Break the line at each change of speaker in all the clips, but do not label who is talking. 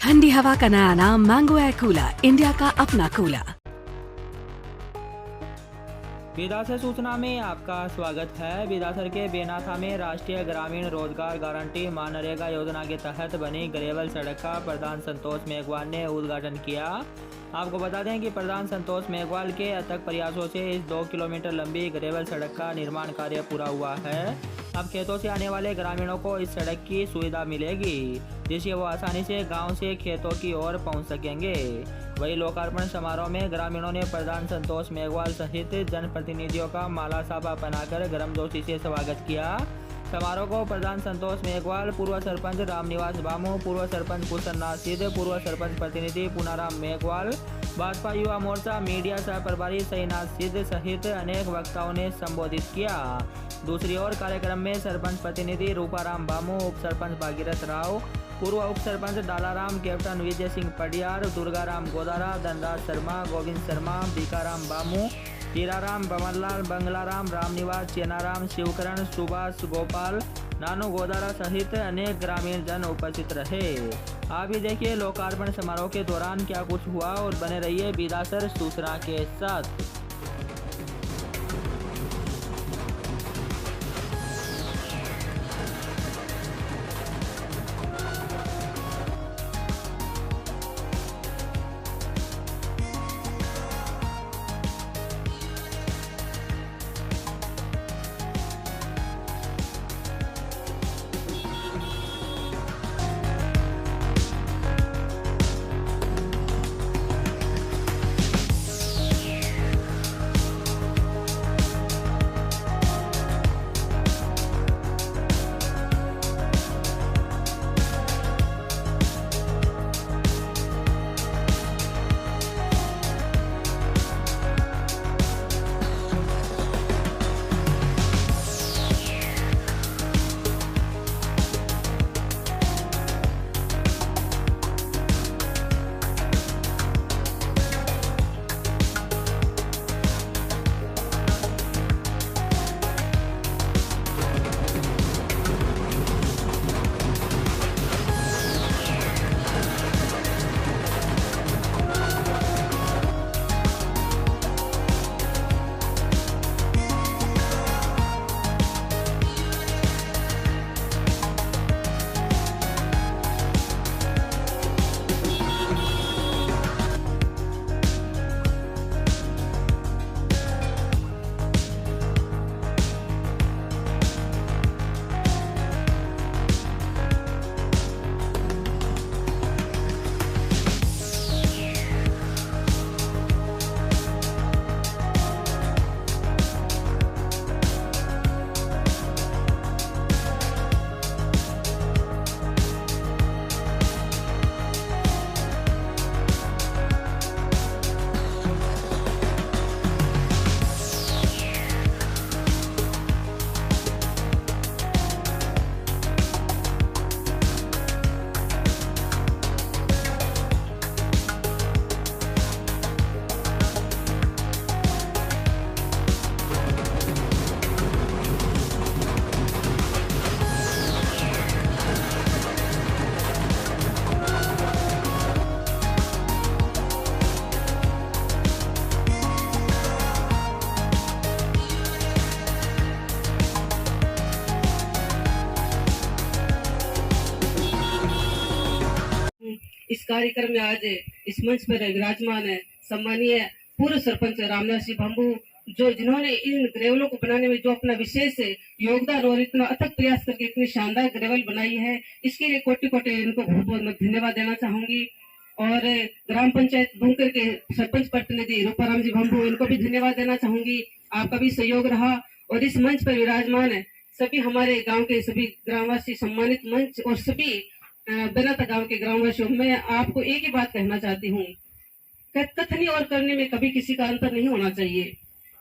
ठंडी हवा का नया नाम मैंगो एयर कूलर, इंडिया का अपना कूलर।
विदासर सूचना में आपका स्वागत है। विदासर के बेनाथा में राष्ट्रीय ग्रामीण रोजगार गारंटी मनरेगा योजना के तहत बनी ग्रेवल सड़क का प्रधान संतोष मेघवाल ने उद्घाटन किया। आपको बता दें कि प्रधान संतोष मेघवाल के अथक प्रयासों से इस 2 किलोमीटर लंबी ग्रेवल सड़क का निर्माण कार्य पूरा हुआ है। अब खेतों से आने वाले ग्रामीणों को इस सड़क की सुविधा मिलेगी, जिससे वो आसानी से गांव से खेतों की ओर पहुंच सकेंगे। वही लोकार्पण समारोह में ग्रामीणों ने प्रधान संतोष मेघवाल सहित जनप्रतिनिधियों का माला साफा पहनाकर गर्मजोशी से स्वागत किया। समारोह को प्रधान संतोष मेघवाल, पूर्व सरपंच रामनिवास बामू, पूर्व सरपंच कुशन नासिद, पूर्व सरपंच प्रतिनिधि पुनाराम मेघवाल, भाजपा युवा मोर्चा मीडिया सह प्रभारी सईनाथ सिद्ध सहित अनेक वक्ताओं ने संबोधित किया। दूसरी ओर कार्यक्रम में सरपंच प्रतिनिधि रूपाराम बामू, उप सरपंच भागीरथ राव, पूर्व उप सरपंच डालाराम, कैप्टन विजय सिंह पडियार, दुर्गाराम गोदारा, धनराज शर्मा, गोविंद शर्मा, भीकाराम बामू, हीराराम, बमनलाल, बंगलाराम, रामनिवास, चेनाराम, शिवकरण, सुभाष, गोपाल, नानू गोदारा सहित अनेक ग्रामीण जन उपस्थित रहे। आप भी देखिए लोकार्पण समारोह के दौरान क्या कुछ हुआ और बने रहिए विदासर सूचना के साथ।
इस कार्यक्रम में आज इस मंच पर विराजमान है सम्मानीय पूर्व सरपंच रामनाथ सिंह भंबू, जिन्होंने इन ग्रेवलों को बनाने में जो अपना विशेष योगदान और इतना अथक प्रयास करके इतनी शानदार ग्रेवल बनाई है, इसके लिए कोटि कोटि इनको बहुत बहुत धन्यवाद देना चाहूंगी। और ग्राम पंचायत बुंकर के सरपंच प्रतिनिधि रूपाराम जी भंबू, इनको भी धन्यवाद देना चाहूंगी। आपका भी सहयोग रहा। और इस मंच पर विराजमान है सभी हमारे गाँव के सभी ग्रामवासी, सम्मानित मंच और सभी बेनाथा गांव के ग्रामवासियों, मैं आपको एक ही बात कहना चाहती हूँ, कथनी और करने में कभी किसी का अंतर नहीं होना चाहिए,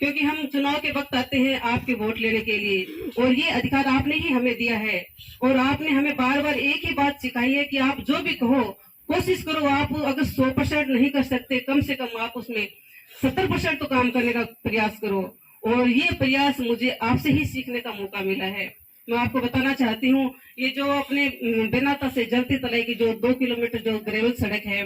क्योंकि हम चुनाव के वक्त आते हैं आपके वोट लेने के लिए और ये अधिकार आपने ही हमें दिया है। और आपने हमें बार बार एक ही बात सिखाई है कि आप जो भी कहो कोशिश करो, आप अगर 100% नहीं कर सकते, कम से कम आप उसमें 70% तो काम करने का प्रयास करो। और ये प्रयास मुझे आपसे ही सीखने का मौका मिला है। मैं आपको बताना चाहती हूँ, ये जो अपने बेनाता से जलती तलाई की जो 2 किलोमीटर जो ग्रेवल सड़क है,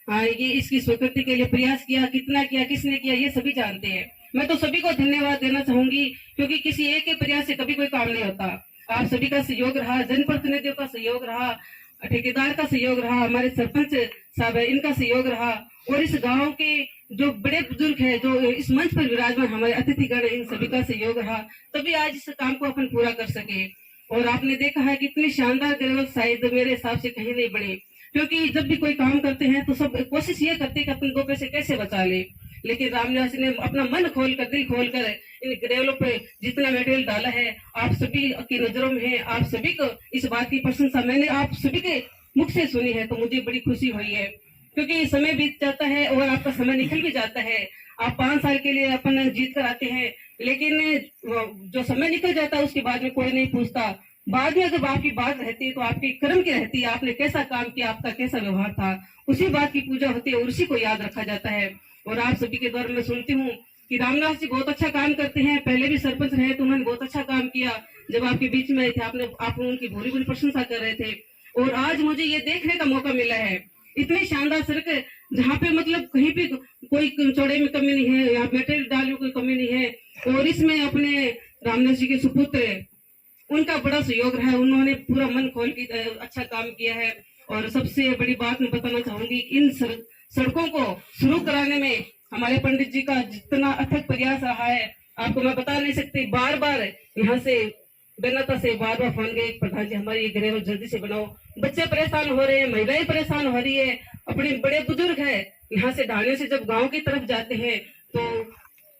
हाँ, ये इसकी स्वीकृति के लिए प्रयास किया, कितना किया, किसने किया, ये सभी जानते हैं। मैं तो सभी को धन्यवाद देना चाहूंगी, क्योंकि किसी एक के प्रयास से कभी कोई काम नहीं होता। आप सभी का सहयोग रहा, जनप्रतिनिधियों का सहयोग रहा, ठेकेदार का सहयोग रहा, हमारे सरपंच साहब है इनका सहयोग रहा, और इस गांव के जो बड़े बुजुर्ग है, जो इस मंच पर विराजमान हमारे अतिथिगण है, इन सभी का सहयोग रहा, तभी आज इस काम को अपन पूरा कर सके। और आपने देखा है कितनी शानदार ग्रेवल शायद मेरे हिसाब से कहीं नहीं बने, क्योंकि जब भी कोई काम करते हैं तो सब कोशिश ये करते हैं कि अपन 2 पैसे कैसे बचा ले, लेकिन रामनिवास ने अपना मन खोलकर, दिल खोलकर इन ग्रेवलों पे जितना मटेरियल डाला है, आप सभी की नजरों में है। आप सभी को इस बात की प्रशंसा मैंने आप सभी के मुख से सुनी है, तो मुझे बड़ी खुशी हुई है, क्योंकि समय बीत जाता है और आपका समय निकल भी जाता है। आप 5 साल के लिए अपन जीत कर आते हैं, लेकिन जो समय निकल जाता है उसके बाद में कोई नहीं पूछता। बाद में अगर आपकी बात रहती है तो आपके कर्म की रहती है, आपने कैसा काम किया, आपका कैसा व्यवहार था, उसी बात की पूजा होती है और उसी को याद रखा जाता है। और आप सभी के दौर में सुनती हूँ कि रामदास जी बहुत अच्छा काम करते हैं, पहले भी सरपंच रहे तो उन्होंने बहुत अच्छा काम किया। जब आपके बीच में आए थे आप उनकी भूरी भूरी प्रशंसा कर रहे थे, और आज मुझे ये देखने का मौका मिला है, इतनी शानदार सड़क है जहाँ पे मतलब कहीं पे कोई चौड़े में कमी नहीं है, यहाँ मटेरियल डालने में कोई कमी नहीं है, और इसमें अपने रामदास जी के सुपुत्र उनका बड़ा सहयोग रहा है, उन्होंने पूरा मन खोल के अच्छा काम किया है। और सबसे बड़ी बात मैं बताना चाहूंगी, इन सड़कों को शुरू कराने में हमारे पंडित जी का जितना अथक प्रयास रहा है, आपको मैं बता नहीं सकती। बार बार यहाँ से बेनाता से बार बार फोन गए, प्रधान जी हमारी ये ग्रेवल जल्दी से बनाओ। बच्चे परेशान हो रहे हैं, महिलाएं परेशान हो रही है, अपने बड़े बुजुर्ग है, यहाँ से ढाणे से जब गाँव की तरफ जाते हैं तो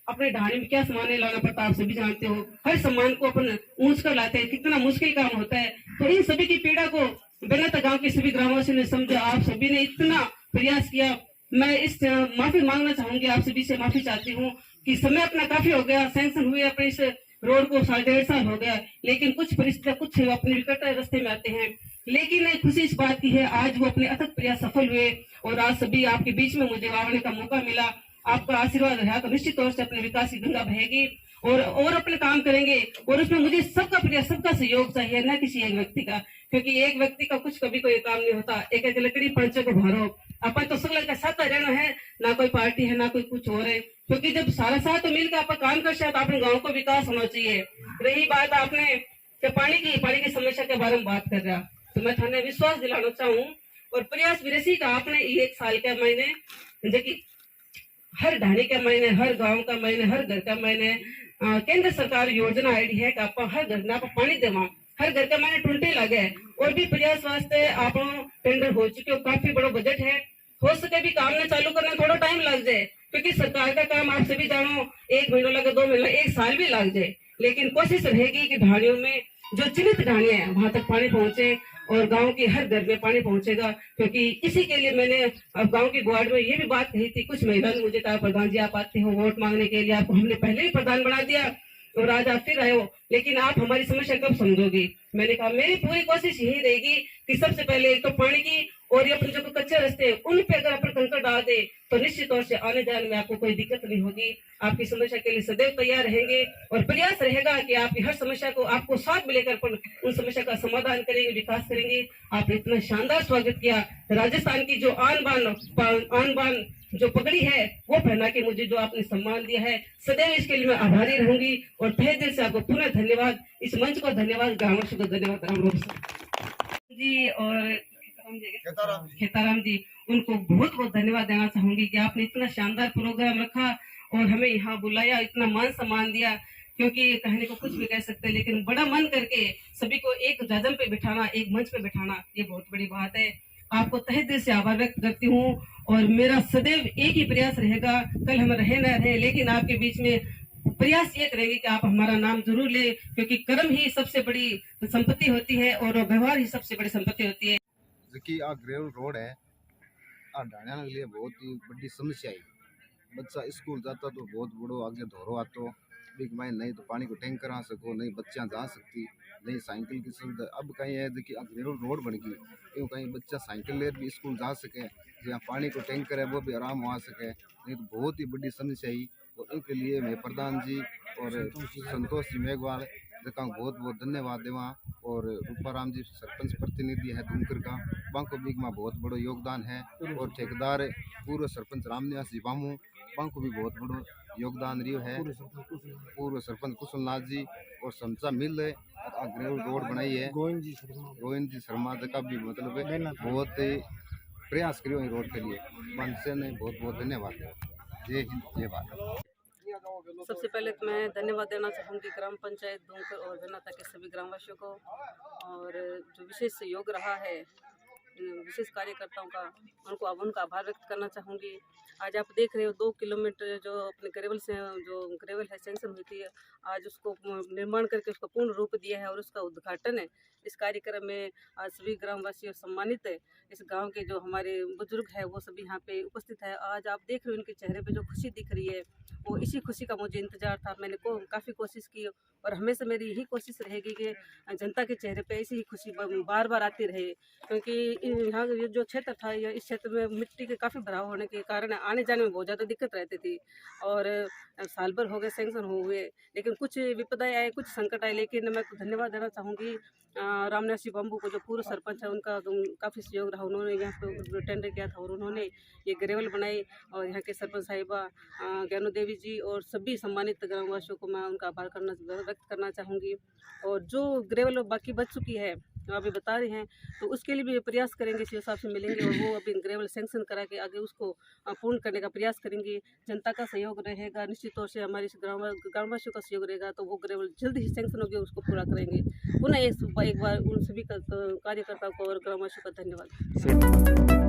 अपने ढाणे में क्या सामान लाना पड़ता है, आप सभी जानते हो। हर सामान को अपन ऊंच कर लाते हैं, कितना मुश्किल काम होता है। तो इन सभी की पीड़ा को बेनाता गांव के सभी ग्रामवासियों ने समझा, आप सभी ने इतना प्रयास किया। मैं इस माफी मांगना चाहूंगी, आप सभी से माफी चाहती हूँ कि समय अपना काफी हो गया, सैंक्शन हुए अपने इस रोड को 1.5 साल हो गया, लेकिन कुछ परिस्थितियां कुछ अपने विकट रास्ते में आते हैं। लेकिन खुशी इस बात की है, आज वो अपने अथक प्रयास सफल हुए और आज सभी आपके बीच में मुझे आने का मौका मिला। आपका आशीर्वाद रहा तो निश्चित तौर से अपने विकास की गंगा बहेगी और अपने काम करेंगे। और उसमें मुझे सबका प्रयास, सबका सहयोग चाहिए, न किसी एक व्यक्ति का, क्योंकि एक व्यक्ति का कुछ कभी कोई काम नहीं होता। एक एक लकड़ी पंचे को भरो, अपन तो सब का साथ रहना है, ना कोई पार्टी है ना कोई कुछ और है, क्योंकि जब सारा साथ तो मिलकर आप काम कर सकते, अपने गाँव को विकास होना चाहिए। रही बात आपने पानी की समस्या के बारे में बात कर रहा, तो मैं थाने विश्वास दिलाना चाहूँ और प्रयास विरसी का आपने 1 साल के महीने जो कि हर ढाणी के महीने, हर गांव का महीने, हर घर का महीने केंद्र सरकार योजना आईडी है कि आप हर घर में आप पानी देवा, हर घर के महीने टूटे लगे और भी प्रयास वास्ते आप टेंडर हो चुके हो। काफी बड़ा बजट है, हो सके भी काम ने चालू करने थोड़ा टाइम लग जाए, क्योंकि सरकार का काम आप सभी जानो 1 महीना लगे, 2 महीना, 1 साल भी लग जाए, लेकिन कोशिश रहेगी कि ढाणियों में जो चिन्हित ढाणियां हैं वहां तक पानी पहुंचे और गांव के हर घर में पानी पहुंचेगा। क्योंकि इसी के लिए मैंने अब गांव की वार्ड में ये भी बात कही थी, कुछ महिलाओं ने मुझे कहा प्रधान जी आप आते हो वोट मांगने के लिए, आपको हमने पहले ही प्रधान बना दिया और आज आप फिर आए हो, लेकिन आप हमारी समस्या कब समझोगी। मैंने कहा मेरी पूरी कोशिश यही रहेगी कि सबसे पहले तो पानी की और ये अपने जो कच्चे रास्ते उन पे अगर अपन कंकड़ डाल दे तो निश्चित तौर से आने जाने में आपको कोई दिक्कत नहीं होगी। आपकी समस्या के लिए सदैव तैयार रहेंगे और प्रयास रहेगा कि आपकी हर समस्या को आपको साथ में लेकर अपन उन समस्या का समाधान करेंगे, विकास करेंगे। आपने इतना शानदार स्वागत किया, राजस्थान की जो आन बान जो पगड़ी है वो पहना के मुझे जो आपने सम्मान दिया है, सदैव इसके लिए मैं आभारी रहूंगी और तहे दिल से आपको पुनः धन्यवाद, इस मंच को धन्यवाद, ग्रामवासियों को धन्यवाद। राम जी और खेताराम जी, उनको बहुत बहुत धन्यवाद देना चाहूंगी कि आपने इतना शानदार प्रोग्राम रखा और हमें यहाँ बुलाया, इतना मान सम्मान दिया, क्योंकि कहने को कुछ भी कह सकते, लेकिन बड़ा मन करके सभी को एक जाजम पे बिठाना, एक मंच पे बिठाना, ये बहुत बड़ी बात है। आपको तहे दिल से आभार व्यक्त करती हूँ और मेरा सदैव एक ही प्रयास रहेगा, कल हम रहे न रहे, लेकिन आपके बीच में प्रयास ये करेंगे कि आप हमारा नाम जरूर ले, क्योंकि कर्म ही सबसे बड़ी संपत्ति होती है और व्यवहार ही सबसे बड़ी संपत्ति होती है।
कि आ ग्रेवल रोड है आ ढाणिया के लिए बहुत ही बड़ी समस्या है। बच्चा स्कूल जाता तो बहुत बड़ो आगे धोरो आतो, बिग माइन नहीं तो पानी को टैंकर आ सको, नहीं बच्चा जा सकती, नहीं साइकिल की सुविधा। अब कहीं है कि ग्रेवल रोड बन गई, क्यों कहीं बच्चा साइकिल ले भी स्कूल जा सके, जहाँ पानी को टैंकर है वो भी आराम हो सके, नहीं तो बहुत ही बड़ी समस्या है। और इनके लिए मैं प्रधान जी और संतोष जी मेघवाल जका बहुत बहुत धन्यवाद देवा। और रूपाराम जी सरपंच प्रतिनिधि है दूनकर का, बांको बीक में बहुत बड़ो योगदान है। और ठेकेदार पूर्व सरपंच रामनिवास जी बामू, बांको भी बहुत बड़ो योगदान रियो है। पूर्व सरपंच कुशलनाथ जी और समचा मिल ग्रेवल रोड बनाई है। गोविंद जी शर्मा जका भी मतलब बहुत प्रयास करियो रोड के लिए, मनसे ने बहुत बहुत धन्यवाद। जय हिंद जय भारत।
सबसे पहले तो मैं धन्यवाद देना चाहूँगी ग्राम पंचायत दूंकर और बेनाथा के सभी ग्रामवासियों को, और जो विशेष सहयोग रहा है विशेष कार्यकर्ताओं का, उनका आभार व्यक्त करना चाहूँगी। आज आप देख रहे हो 2 किलोमीटर जो अपने ग्रेवल से जो ग्रेवल है सेंक्शन हुई थी, आज उसको निर्माण करके उसको पूर्ण रूप दिया है और उसका उद्घाटन है। इस कार्यक्रम में आज सभी ग्रामवासी सम्मानित है। इस गांव के जो हमारे बुजुर्ग है वो सभी यहाँ पे उपस्थित है। आज आप देख रहे हो उनके चेहरे पे जो खुशी दिख रही है, वो इसी खुशी का मुझे इंतजार था। मैंने काफ़ी कोशिश की और हमेशा मेरी यही कोशिश रहेगी कि जनता के चेहरे पे ऐसी ही खुशी बार बार आती रहे, क्योंकि यहाँ जो क्षेत्र था या इस क्षेत्र में मिट्टी के काफ़ी भराव होने के कारण आने जाने में बहुत ज़्यादा दिक्कत रहती थी। और साल भर हो गए सेंक्शन हुए, लेकिन कुछ विपदाएं आए, कुछ संकट आए, लेकिन मैं धन्यवाद देना चाहूँगी रामनिवास जी बम्बू को, जो पूर्व सरपंच है, उनका काफ़ी सहयोग रहा। उन्होंने यहाँ पर टेंडर किया था और उन्होंने ये ग्रेवल बनाई। और यहाँ के सरपंच साहिबा ज्ञानू देवी जी और सभी सम्मानित ग्रामवासियों को मैं उनका आभार व्यक्त करना चाहूँगी। और जो ग्रेवल बाकी बच चुकी है अभी बता रहे हैं, तो उसके लिए भी प्रयास करेंगे, सी साहब से मिलेंगे और वो अभी ग्रेवल सेंक्शन करा के आगे उसको पूर्ण करने का प्रयास करेंगे। जनता का सहयोग रहेगा, निश्चित तौर से हमारे ग्रामवासियों का सहयोग रहेगा, तो वो ग्रेवल जल्द ही सेंक्शन होगी, उसको पूरा करेंगे। पुनः एक बार उन सभी कार्यकर्ताओं को और ग्रामवासियों का धन्यवाद।